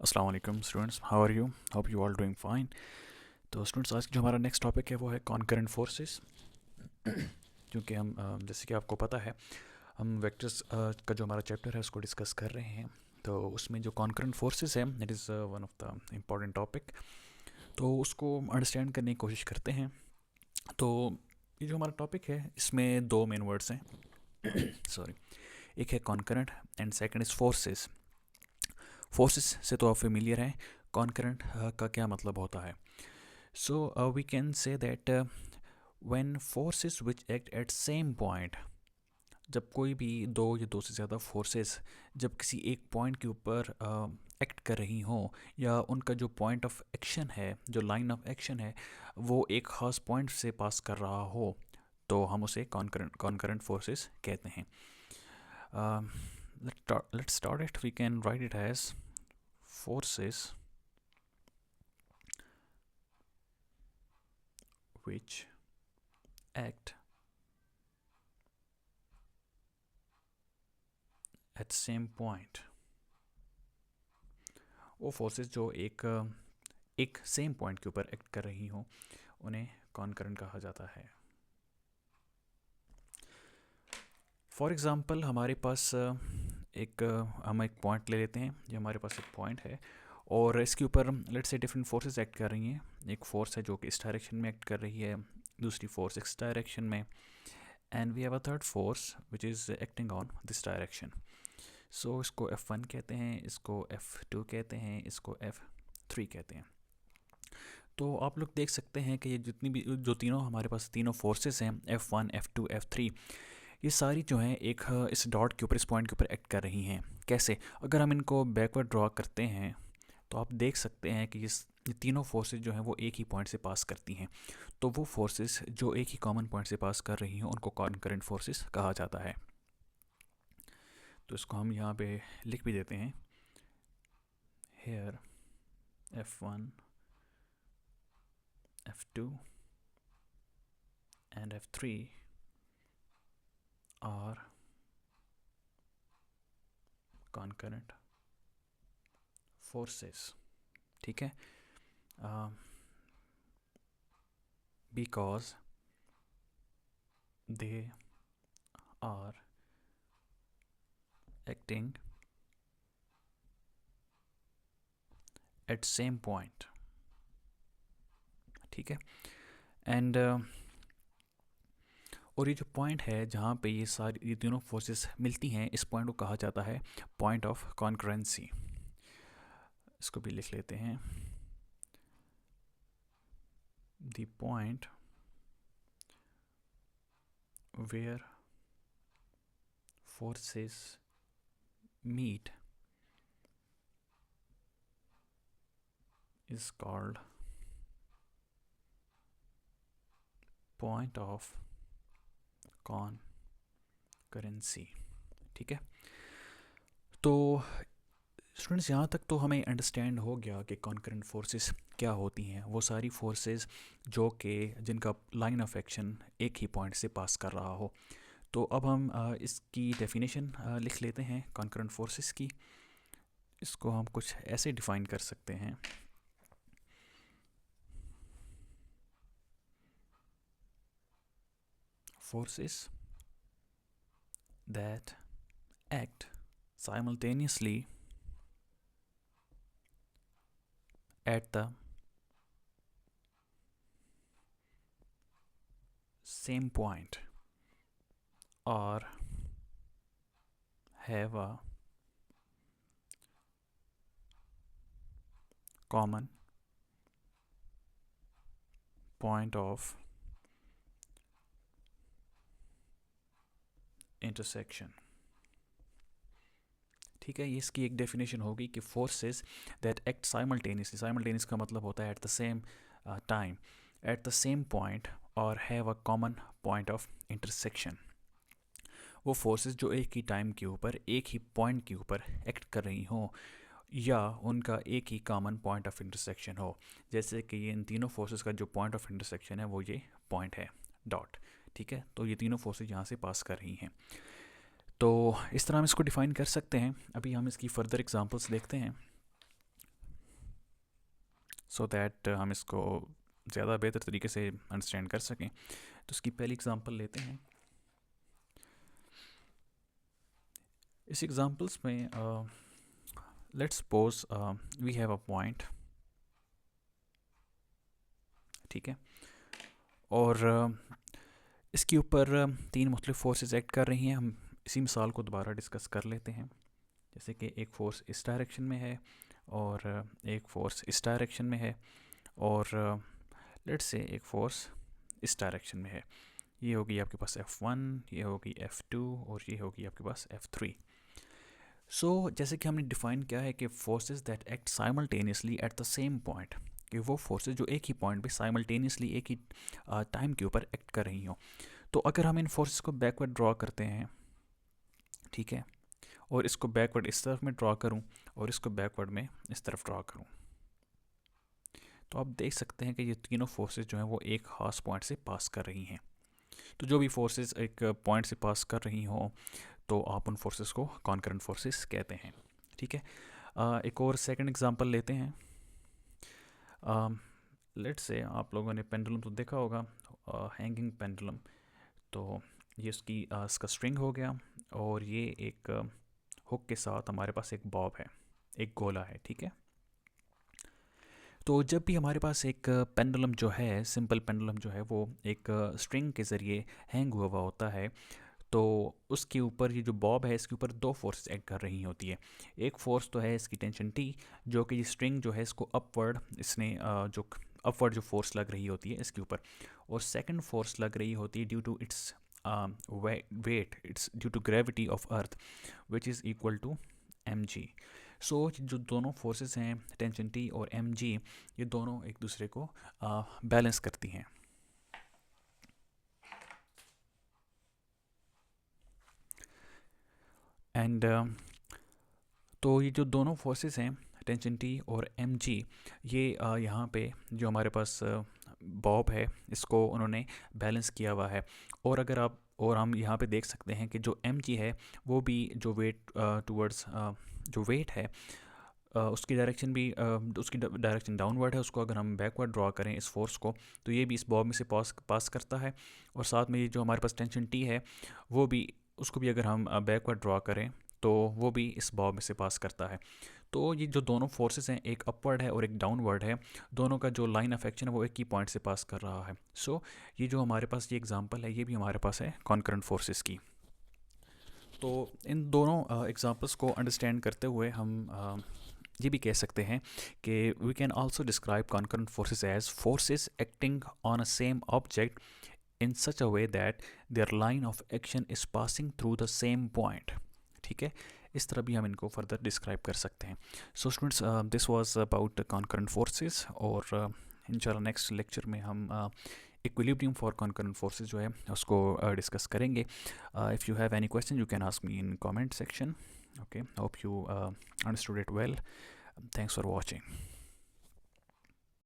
अस्सलाम वालेकुम students, how are you? Hope you all doing fine. तो स्टूडेंट्स, आज जो हमारा नेक्स्ट टॉपिक है वो है कॉनकरेंट फोर्सेस। क्योंकि हम जैसे कि आपको पता है, हम वेक्टर्स का जो हमारा चैप्टर है उसको डिस्कस कर रहे हैं। तो उसमें जो कॉनकरेंट फोर्सेस है it is one of the important topic. तो उसको अंडरस्टैंड करने की कोशिश करते हैं। तो ये जो हमारा टॉपिक है इसमें दो मेन वर्ड्स हैं। सॉरी। एक है कॉनकरेंट and second is forces. Forces से तो आप फेमिलियर हैं। कॉनकरेंट का क्या मतलब होता है? So we can say that when forces which act at same point, जब कोई भी दो या दो से ज़्यादा फोर्सेस जब किसी एक पॉइंट के ऊपर एक्ट कर रही हों, या उनका जो पॉइंट ऑफ एक्शन है, जो लाइन ऑफ एक्शन है, वो एक ख़ास पॉइंट से पास कर रहा हो, तो हम उसे कॉनकरेंट फोर्सेस कहते हैं। Let's start it. We can write it as forces which act at same point। वो फोर्सेस जो एक सेम पॉइंट के ऊपर एक्ट कर रही हों, उन्हें कॉनकरेंट कहा जाता है। फॉर एग्ज़ाम्पल हमारे पास हम एक पॉइंट ले लेते हैं। ये हमारे पास एक पॉइंट है और इसके ऊपर let's say different forces act कर रही हैं। एक फोर्स है जो कि इस डायरेक्शन में एक्ट कर रही है, दूसरी फोर्स इस डायरेक्शन में, and we have a third force which is acting on this direction. So इसको F1 कहते हैं, इसको F2 कहते हैं, इसको F3 कहते हैं। तो आप लोग देख सकते हैं कि ये जितनी भी जो तीनों हमारे पास तीनों फोर्सेस हैं, F1 F2 F3, ये सारी जो हैं एक इस डॉट के ऊपर, इस पॉइंट के ऊपर एक्ट कर रही हैं। कैसे? अगर हम इनको बैकवर्ड ड्रॉ करते हैं तो आप देख सकते हैं कि ये तीनों फोर्सेस जो हैं वो एक ही पॉइंट से पास करती हैं। तो वो फोर्सेस जो एक ही कॉमन पॉइंट से पास कर रही हैं उनको कॉनकरेंट फोर्सेस कहा जाता है। तो इसको हम यहाँ पे लिख भी देते हैं। Here F1 F2 and F3 are concurrent forces। ठीक है? Because they are acting at same point। ठीक है? एंड और ये जो पॉइंट है जहाँ पे ये तीनों फोर्सेस मिलती हैं, इस पॉइंट को कहा जाता है पॉइंट ऑफ कॉन्करेंसी। इसको भी लिख लेते हैं। The point where forces meet is called point of concurrency। ठीक है? तो स्टूडेंट्स, यहाँ तक तो हमें अंडरस्टैंड हो गया कि कॉन्करेंट फोर्सेस क्या होती हैं। वो सारी फोर्सेस जो कि जिनका लाइन ऑफ एक्शन एक ही पॉइंट से पास कर रहा हो। तो अब हम इसकी डेफिनेशन लिख लेते हैं कॉन्करेंट फोर्सेस की। इसको हम कुछ ऐसे डिफ़ाइन कर सकते हैं। Forces that act simultaneously at the same point or have a common point of intersection। ठीक है? ये इसकी एक डेफिनेशन होगी कि forces that act simultaneously, simultaneous का मतलब होता है at the same time, at the same point और have a common point of intersection. वो फोर्सेस जो एक ही टाइम के ऊपर, एक ही पॉइंट के ऊपर एक्ट कर रही हों, या उनका एक ही कॉमन पॉइंट ऑफ इंटरसेक्शन हो। जैसे कि ये इन तीनों फोर्सेस का जो पॉइंट ऑफ इंटरसेक्शन है वो ये पॉइंट है, डॉट। ठीक है? तो ये तीनों फोर्सेस यहाँ से पास कर रही हैं। तो इस तरह हम इसको डिफ़ाइन कर सकते हैं। अभी हम इसकी फ़र्दर एग्जांपल्स देखते हैं। सो दैट हम इसको ज़्यादा बेहतर तरीके से अंडरस्टैंड कर सकें। तो इसकी पहली एग्जांपल लेते हैं। इस एग्जांपल्स में let's suppose we have a point, ठीक है, और इसके ऊपर तीन मुख्तलिफ फोर्सेस एक्ट कर रही हैं। हम इसी मिसाल को दोबारा डिस्कस कर लेते हैं। जैसे कि एक फ़ोर्स इस डायरेक्शन में है और एक फ़ोर्स इस डायरेक्शन में है, और लेट्स से एक फ़ोर्स इस डायरेक्शन में है। ये होगी आपके पास F1, ये होगी F2 और ये होगी आपके पास F3। सो जैसे कि हमने डिफ़ाइन किया है कि forces that act simultaneously eight the same point, कि वो फोर्सेस जो एक ही पॉइंट पे साइमल्टेनियसली एक ही टाइम के ऊपर एक्ट कर रही हों। तो अगर हम इन फोर्सेस को बैकवर्ड ड्रॉ करते हैं, ठीक है, और इसको बैकवर्ड इस तरफ में ड्रॉ करूं और इसको बैकवर्ड में इस तरफ ड्रॉ करूं, तो आप देख सकते हैं कि ये तीनों फोर्सेस जो हैं वो एक खास पॉइंट से पास कर रही हैं। तो जो भी फोर्सेस एक पॉइंट से पास कर रही हों तो आप उन फोर्सेस को कॉन्करेंट फोर्सेस कहते हैं, ठीक है। एक और सेकंड एग्जांपल लेते हैं। लेट्स से आप लोगों ने पेंडुलम तो देखा होगा, हैंगिंग पेंडुलम। तो ये इसका स्ट्रिंग हो गया, और ये एक हुक के साथ हमारे पास एक बॉब है, एक गोला है, ठीक है। तो जब भी हमारे पास एक पेंडुलम जो है, सिंपल पेंडुलम जो है, वो एक स्ट्रिंग के ज़रिए हैंग हुआ होता है, तो उसके ऊपर ये जो बॉब है इसके ऊपर दो फोर्स एक्ट कर रही होती है। एक फोर्स तो है इसकी टेंशन टी, जो कि ये स्ट्रिंग जो है इसको अपवर्ड, इसने जो अपवर्ड जो फोर्स लग रही होती है इसके ऊपर, और सेकंड फोर्स लग रही होती है due to its weight, it's due to gravity of earth, which is equal to mg। So जो दोनों फोर्सेस हैं टेंशन टी और mg, ये दोनों एक दूसरे को बैलेंस करती हैं। एंड तो ये जो दोनों फोर्सेस हैं टेंशन टी और mg, ये यहाँ पे जो हमारे पास बॉब है इसको उन्होंने बैलेंस किया हुआ है। और हम यहाँ पे देख सकते हैं कि जो mg है वो भी जो वेट टूवर्ड्स जो वेट है उसकी डायरेक्शन डाउनवर्ड है। उसको अगर हम बैकवर्ड ड्रॉ करें इस फोर्स को, तो ये भी इस बॉब में से पास करता है, और साथ में ये जो हमारे पास टेंशन टी है वो भी, उसको भी अगर हम बैकवर्ड ड्रॉ करें तो वो भी इस बॉब में से पास करता है। तो ये जो दोनों फोर्सेस हैं, एक अपवर्ड है और एक डाउनवर्ड है, दोनों का जो लाइन ऑफ एक्शन है वो एक ही पॉइंट से पास कर रहा है। सो ये जो हमारे पास ये एग्जांपल है, ये भी हमारे पास है कॉन्करेंट फोर्सेस की। तो इन दोनों एग्जांपल्स को अंडरस्टैंड करते हुए हम ये भी कह सकते हैं कि we can also describe concurrent forces as forces acting on a same object in such a way that their line of action is passing through the same point, ठीक है। इस तरह भी हम इनको फर्दर डिस्क्राइब कर सकते हैं। So students, this was about concurrent forces, और इंशाल्लाह नेक्स्ट लेक्चर में हम इक्विलिब्रियम फॉर कॉन्करेंट फोर्सेस जो है उसको डिस्कस करेंगे। If you have any question you can ask me in comment section. Okay, hope you understood it well. Thanks for watching.